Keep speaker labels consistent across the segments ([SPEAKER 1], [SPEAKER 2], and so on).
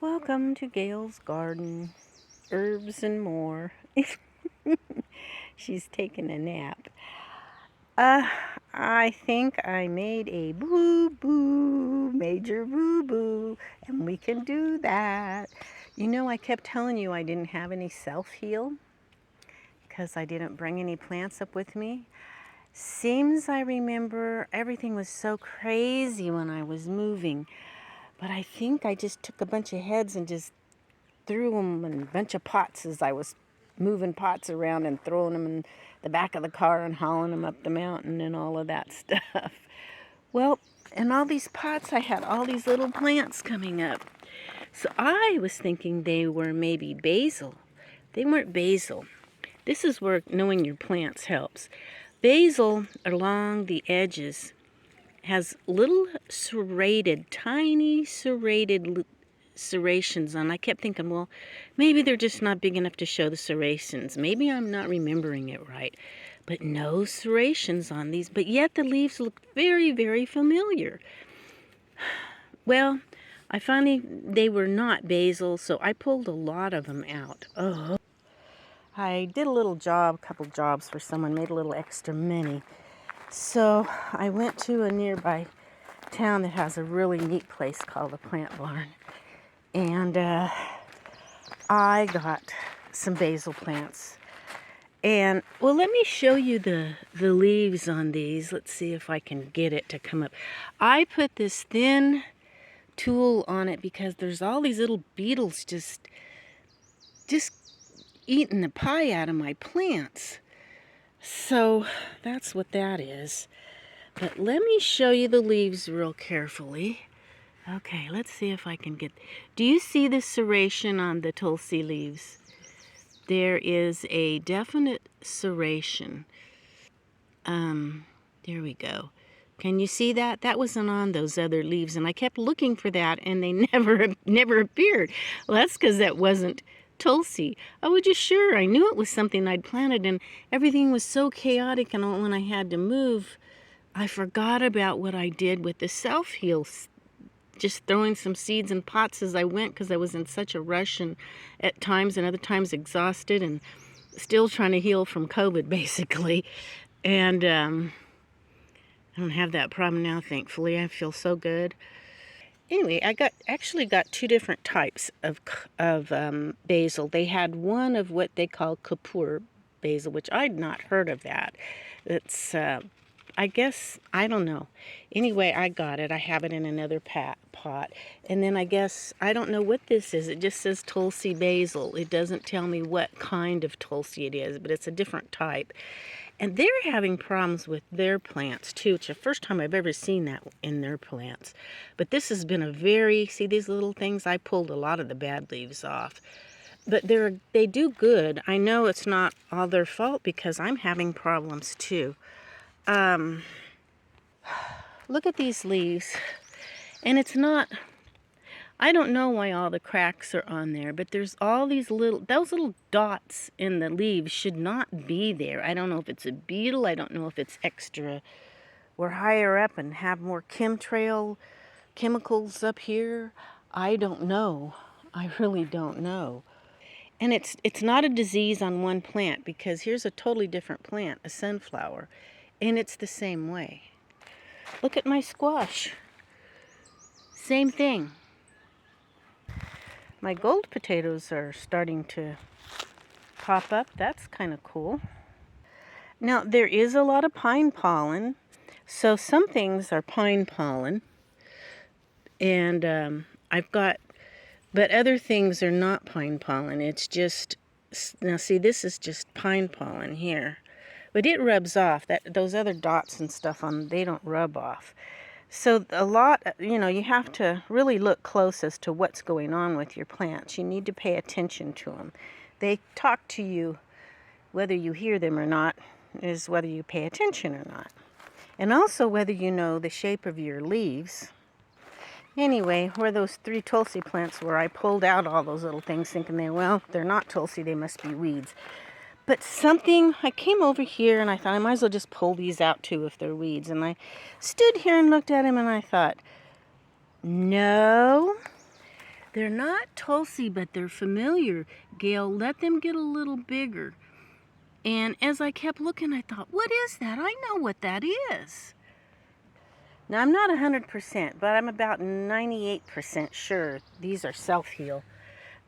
[SPEAKER 1] Welcome to Gail's Garden, herbs and more. She's taking a nap. Uh, I think I made a boo-boo, major boo-boo, and we can do that. You know, I kept telling you I didn't have any self-heal because I didn't bring any plants up with me. Seems I remember everything was so crazy when I was moving, but I think I just took a bunch of heads and just threw them in a bunch of pots as I was moving pots around and throwing them in the back of the car and hauling them up the mountain and all of that stuff. Well, in all these pots, I had all these little plants coming up. So I was thinking they were maybe basil. They weren't basil. This is where knowing your plants helps. Basil along the edges has little serrated, tiny serrated serrations on. I kept thinking, well, maybe they're just not big enough to show the serrations. Maybe I'm not remembering it right. But no serrations on these, but yet the leaves look very, very familiar. Well, they were not basil, so I pulled a lot of them out. Oh. I did a couple jobs for someone, made a little extra money. So I went to a nearby town that has a really neat place called the Plant Barn. And I got some basil plants. And, well, let me show you the leaves on these. Let's see if I can get it to come up. I put this thin tool on it because there's all these little beetles just eating the pie out of my plants. So that's what that is. But let me show you the leaves real carefully. Okay, let's see if I can get... Do you see the serration on the Tulsi leaves? There is a definite serration. There we go. Can you see that? That wasn't on those other leaves, and I kept looking for that, and they never appeared. Well, that's because that wasn't Tulsi. I was just sure. I knew it was something I'd planted, and everything was so chaotic, and when I had to move, I forgot about what I did with the self-heal, just throwing some seeds in pots as I went because I was in such a rush and at times and other times exhausted and still trying to heal from COVID, basically. And I don't have that problem now, thankfully. I feel so good. Anyway, I actually got two different types of basil. They had one of what they call Kapoor basil, which I'd not heard of that. It's I guess, I don't know. Anyway, I got it. I have it in another pot. And then I guess, I don't know what this is. It just says Tulsi basil. It doesn't tell me what kind of Tulsi it is, but it's a different type. And they're having problems with their plants, too. It's the first time I've ever seen that in their plants. But this has been see these little things? I pulled a lot of the bad leaves off. But they do good. I know it's not all their fault because I'm having problems, too. Look at these leaves, and it's not, I don't know why all the cracks are on there, but there's all those little dots in the leaves should not be there. I don't know if it's a beetle, I don't know if it's extra. We're higher up and have more chemtrail chemicals up here. I don't know. I really don't know. And it's not a disease on one plant because here's a totally different plant, a sunflower. And it's the same way. Look at my squash. Same thing. My gold potatoes are starting to pop up. That's kind of cool. Now, there is a lot of pine pollen. So some things are pine pollen. And but other things are not pine pollen. It's just, now see, this is just pine pollen here. But it rubs off. Those other dots and stuff they don't rub off. So a lot, you have to really look close as to what's going on with your plants. You need to pay attention to them. They talk to you, whether you hear them or not, is whether you pay attention or not. And also whether you know the shape of your leaves. Anyway, where those 3 Tulsi plants were, I pulled out all those little things thinking they're not Tulsi, they must be weeds. But I came over here and I thought I might as well just pull these out too if they're weeds. And I stood here and looked at them and I thought, no, They're not tulsi, but they're familiar. Gail, let them get a little bigger. And as I kept looking, I thought, what is that? I know what that is. Now, I'm not 100%, but I'm about 98% sure these are self-heal.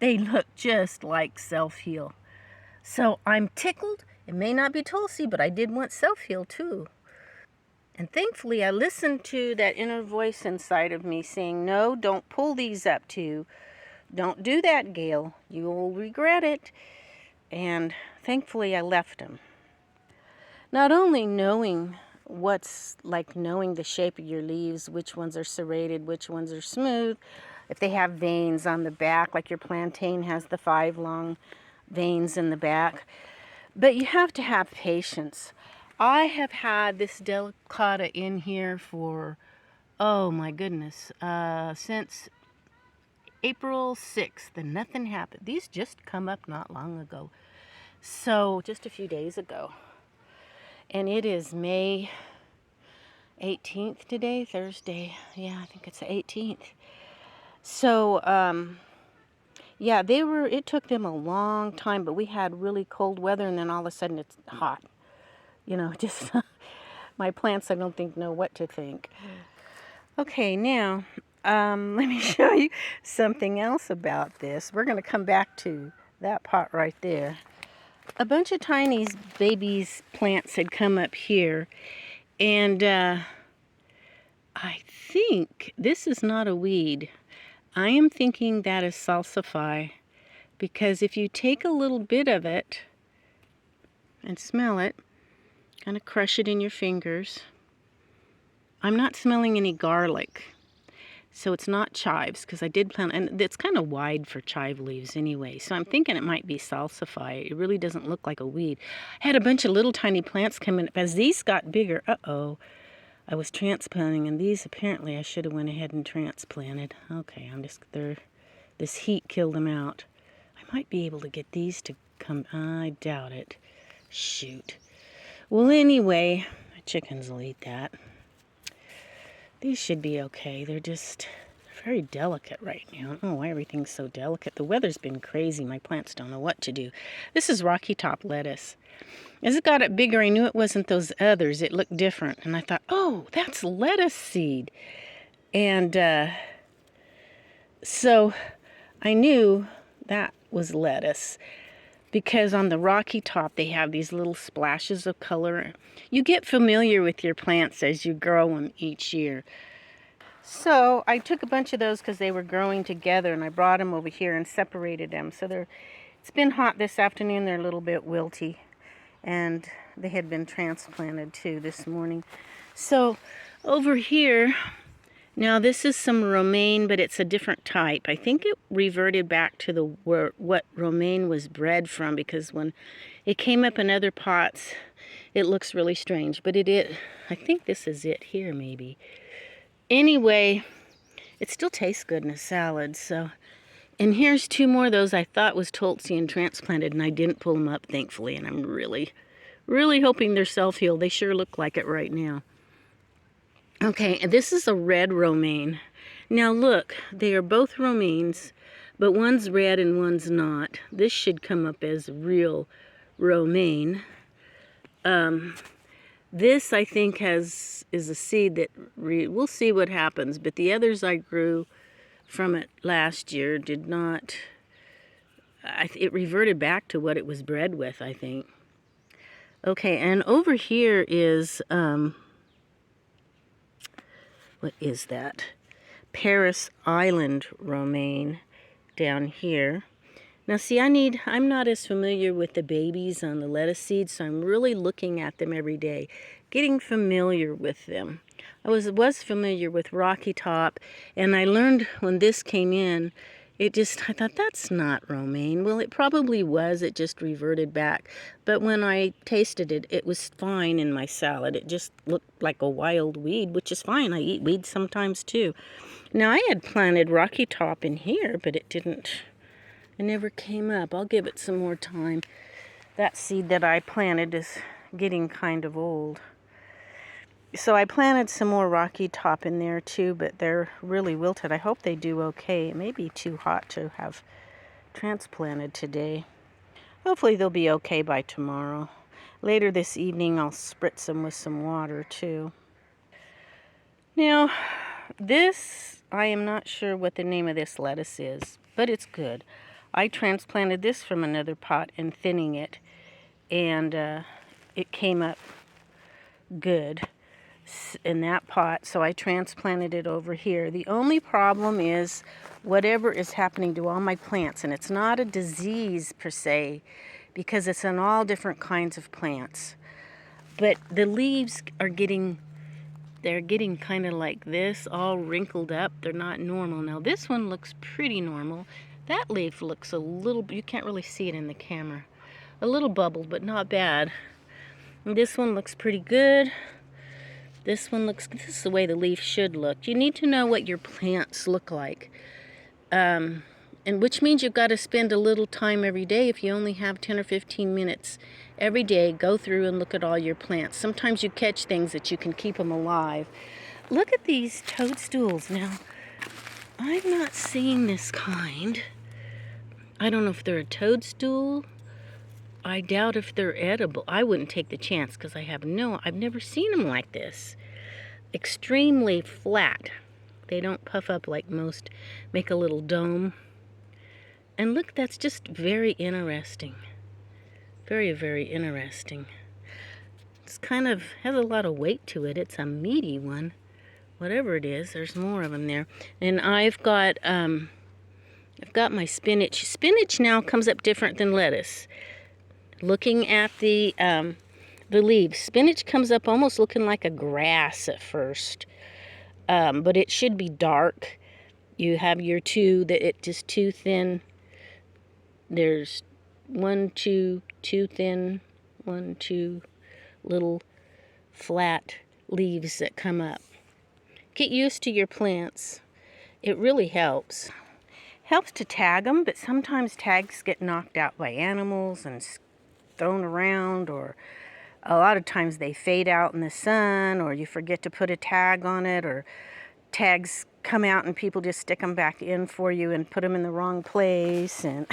[SPEAKER 1] They look just like self-heal. So I'm tickled. It may not be tulsi, but I did want self-heal too. And thankfully, I listened to that inner voice inside of me saying, no, don't pull these up too. Don't do that, Gail. You will regret it. And thankfully, I left them. Not only knowing what's like knowing the shape of your leaves, which ones are serrated, which ones are smooth, if they have veins on the back, like your plantain has the 5 long veins in the back. But you have to have patience. I have had this delicata in here for, oh my goodness, since April 6th, and nothing happened. These just come up not long ago. So, just a few days ago. And it is May 18th today, Thursday. Yeah, I think it's the 18th. So, yeah, it took them a long time, but we had really cold weather, and then all of a sudden it's hot. You know, just my plants, I don't think, know what to think. Okay, now, let me show you something else about this. We're going to come back to that pot right there. A bunch of tiny babies plants had come up here, and I think this is not a weed. I am thinking that is salsify, because if you take a little bit of it and smell it, kind of crush it in your fingers, I'm not smelling any garlic. So it's not chives, because I did plant, and it's kind of wide for chive leaves anyway. So I'm thinking it might be salsify. It really doesn't look like a weed. I had a bunch of little tiny plants come in. As these got bigger, I was transplanting, and these apparently I should have went ahead and transplanted. Okay, this heat killed them out. I might be able to get these to come. I doubt it. Shoot. Well, anyway, my chickens will eat that. These should be okay. They're very delicate right now. I don't know why everything's so delicate. The weather's been crazy. My plants don't know what to do. This is Rocky Top lettuce. As it got up bigger, I knew it wasn't those others. It looked different. And I thought, oh, that's lettuce seed. And so I knew that was lettuce, because on the Rocky Top, they have these little splashes of color. You get familiar with your plants as you grow them each year. So I took a bunch of those because they were growing together, and I brought them over here and separated them. So it's been hot this afternoon. They're a little bit wilty, and they had been transplanted too this morning. So over here, now this is some romaine, but it's a different type. I think it reverted back to what romaine was bred from, because when it came up in other pots, it looks really strange. But I think this is it here maybe. Anyway, it still tastes good in a salad. So, and here's 2 more of those I thought was tulsi and transplanted, and I didn't pull them up, thankfully. And I'm really, really hoping they're self-heal. They sure look like it right now. Okay, and this is a red romaine. Now look, they are both romaines, but one's red and one's not. This should come up as real romaine. This, I think, is a seed that we'll see what happens, but the others I grew from it last year did not. It reverted back to what it was bred with, I think. Okay, and over here is, what is that? Paris Island romaine down here. Now see, I'm not as familiar with the babies on the lettuce seeds, so I'm really looking at them every day, getting familiar with them. I was familiar with Rocky Top, and I learned when this came in, I thought, that's not romaine. Well, it probably was. It just reverted back. But when I tasted it, it was fine in my salad. It just looked like a wild weed, which is fine. I eat weeds sometimes too. Now, I had planted Rocky Top in here, but it never came up. I'll give it some more time. That seed that I planted is getting kind of old. So I planted some more rocky top in there too, but they're really wilted. I hope they do okay. It may be too hot to have transplanted today. Hopefully they'll be okay by tomorrow. Later this evening I'll spritz them with some water too. Now, this, I am not sure what the name of this lettuce is, but it's good. I transplanted this from another pot and thinning it, and it came up good in that pot, so I transplanted it over here. The only problem is whatever is happening to all my plants, and it's not a disease per se, because it's on all different kinds of plants. But the leaves are they're getting kind of like this, all wrinkled up. They're not normal. Now this one looks pretty normal. That leaf looks a little, you can't really see it in the camera, a little bubbled, but not bad. And this one looks pretty good. This one looks, this is the way the leaf should look. You need to know what your plants look like. And which means you've got to spend a little time every day. If you only have 10 or 15 minutes every day, go through and look at all your plants. Sometimes you catch things that you can keep them alive. Look at these toadstools. Now, I've not seen this kind. I don't know if they're a toadstool. I doubt if they're edible. I wouldn't take the chance because I've never seen them like this. Extremely flat. They don't puff up like most, make a little dome. And look, that's just very interesting. Very, very interesting. It's kind of, has a lot of weight to it. It's a meaty one. Whatever it is, there's more of them there. And I've got my spinach. Spinach now comes up different than lettuce. Looking at the leaves, spinach comes up almost looking like a grass at first. But it should be dark. You have your two, that it just too thin. There's 1, 2, too thin, 1, 2 little flat leaves that come up. Get used to your plants. It really helps. Helps to tag them, but sometimes tags get knocked out by animals and thrown around, or a lot of times they fade out in the sun, or you forget to put a tag on it, or tags come out and people just stick them back in for you and put them in the wrong place, and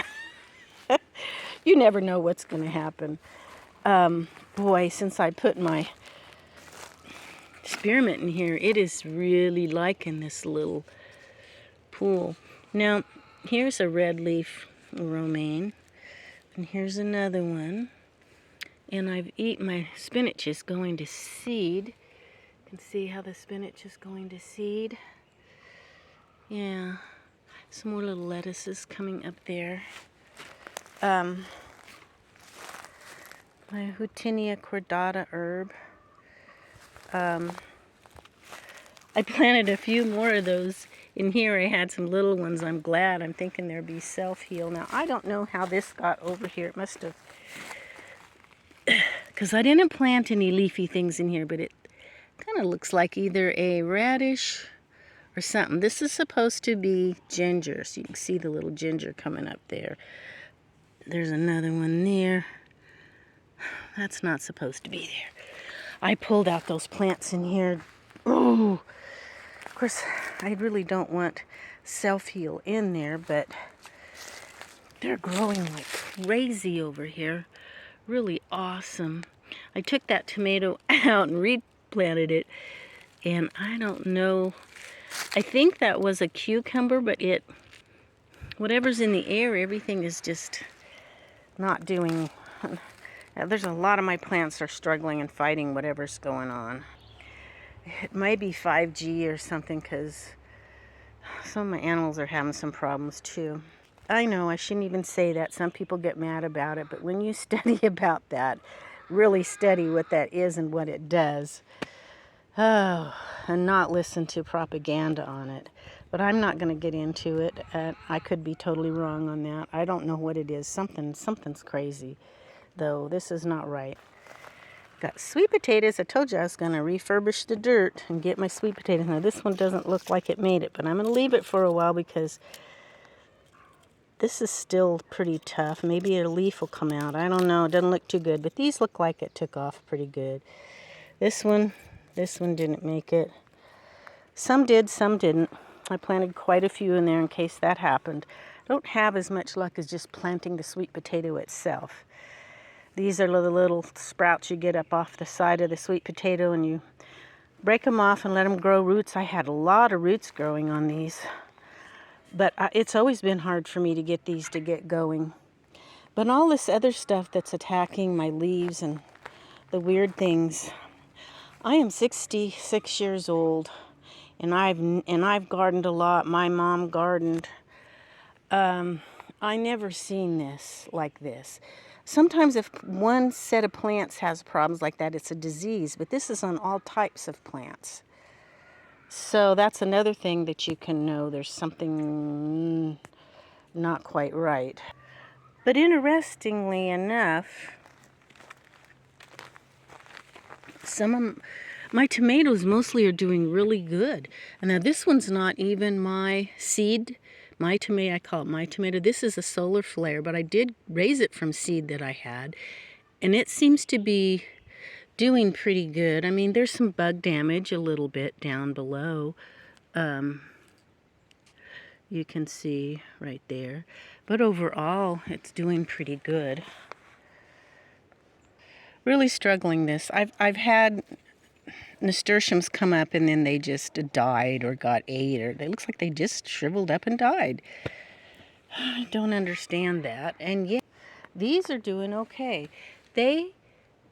[SPEAKER 1] you never know what's going to happen. Boy, since I put my spearmint in here, it is really liking this little pool. Now, here's a red leaf romaine, and here's another one. And my spinach is going to seed. You can see how the spinach is going to seed. Yeah, some more little lettuces coming up there. My Hutinia cordata herb. I planted a few more of those in here. I had some little ones. I'm glad. I'm thinking there'll be self-heal. Now, I don't know how this got over here. It must have, because I didn't plant any leafy things in here, but it kind of looks like either a radish or something. This is supposed to be ginger, so you can see the little ginger coming up there. There's another one there. That's not supposed to be there. I pulled out those plants in here. Oh, of course, I really don't want self-heal in there, but they're growing like crazy over here. Really awesome. I took that tomato out and replanted it, and I don't know. I think that was a cucumber, but whatever's in the air, everything is just not doing. There's a lot of my plants are struggling and fighting whatever's going on. It might be 5G or something, because some of my animals are having some problems too. I know I shouldn't even say that. Some people get mad about it, but when you study about that, really study what that is and what it does, and not listen to propaganda on it. But I'm not going to get into it. I could be totally wrong on that. I don't know what it is. Something's crazy, though. This is not right. Got sweet potatoes. I told you I was going to refurbish the dirt and get my sweet potatoes. Now, this one doesn't look like it made it, but I'm going to leave it for a while because this is still pretty tough. Maybe a leaf will come out. I don't know. It doesn't look too good, but these look like it took off pretty good. This one This one didn't make it. Some did, some didn't. I planted quite a few in there in case that happened. I don't have as much luck as just planting the sweet potato itself. These are the little sprouts you get up off the side of the sweet potato, and you break them off and let them grow roots. I had a lot of roots growing on these, but it's always been hard for me to get these to get going. But all this other stuff that's attacking my leaves and the weird things. I am 66 years old, and I've gardened a lot. My mom gardened. I never seen this like this. Sometimes if one set of plants has problems like that, it's a disease, but this is on all types of plants. So that's another thing that you can know there's something not quite right. But interestingly enough, some of my tomatoes mostly are doing really good. And now this one's not even my seed. My tomato, I call it my tomato. This is a solar flare, but I did raise it from seed that I had. And it seems to be doing pretty good. I mean, there's some bug damage a little bit down below. You can see right there. But overall, it's doing pretty good. Really struggling this. I've had nasturtiums come up and then they just died or got ate, or it looks like they just shriveled up and died. I don't understand that. And yet, these are doing okay. They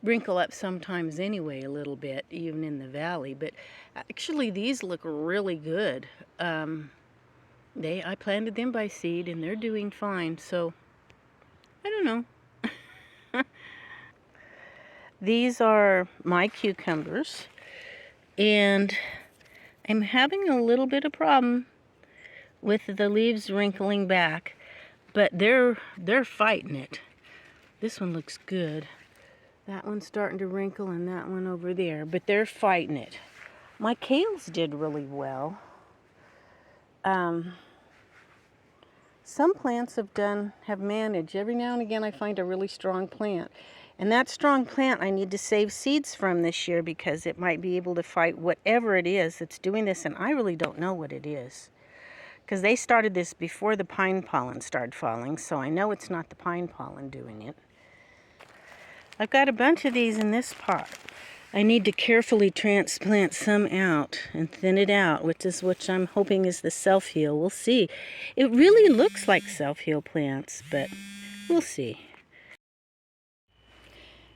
[SPEAKER 1] wrinkle up sometimes anyway a little bit, even in the valley, but actually these look really good. I planted them by seed and they're doing fine, so I don't know. These are my cucumbers, and I'm having a little bit of problem with the leaves wrinkling back, but they're fighting it. This one looks good. That one's starting to wrinkle and that one over there, but they're fighting it. My kales did really well. Some plants have managed. Every now and again I find a really strong plant. And that strong plant I need to save seeds from this year because it might be able to fight whatever it is that's doing this, and I really don't know what it is. Because they started this before the pine pollen started falling, so I know it's not the pine pollen doing it. I've got a bunch of these in this pot. I need to carefully transplant some out and thin it out, which I'm hoping is the self-heal. We'll see. It really looks like self-heal plants, but we'll see.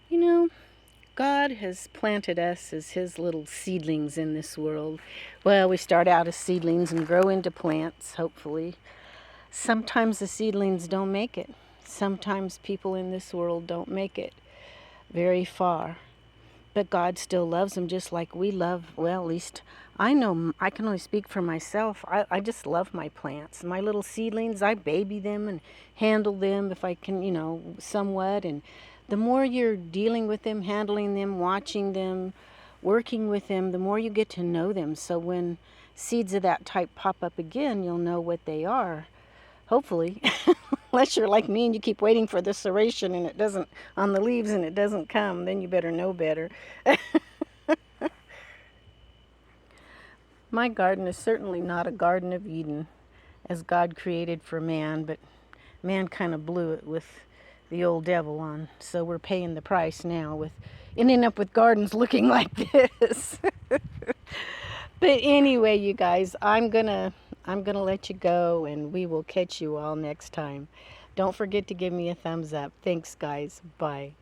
[SPEAKER 1] You know, God has planted us as his little seedlings in this world. Well, we start out as seedlings and grow into plants, hopefully. Sometimes the seedlings don't make it. Sometimes people in this world don't make it very far. But God still loves them just like we love, well, at least I know, I can only speak for myself. I just love my plants. My little seedlings, I baby them and handle them if I can, somewhat. And the more you're dealing with them, handling them, watching them, working with them, the more you get to know them. So when seeds of that type pop up again, you'll know what they are. Hopefully. Unless you're like me and you keep waiting for the serration and it doesn't, on the leaves, and it doesn't come, then you better know better. My garden is certainly not a Garden of Eden as God created for man, but man kind of blew it with the old devil on. So we're paying the price now with ending up with gardens looking like this. But anyway, you guys, I'm gonna let you go, and we will catch you all next time. Don't forget to give me a thumbs up. Thanks, guys. Bye.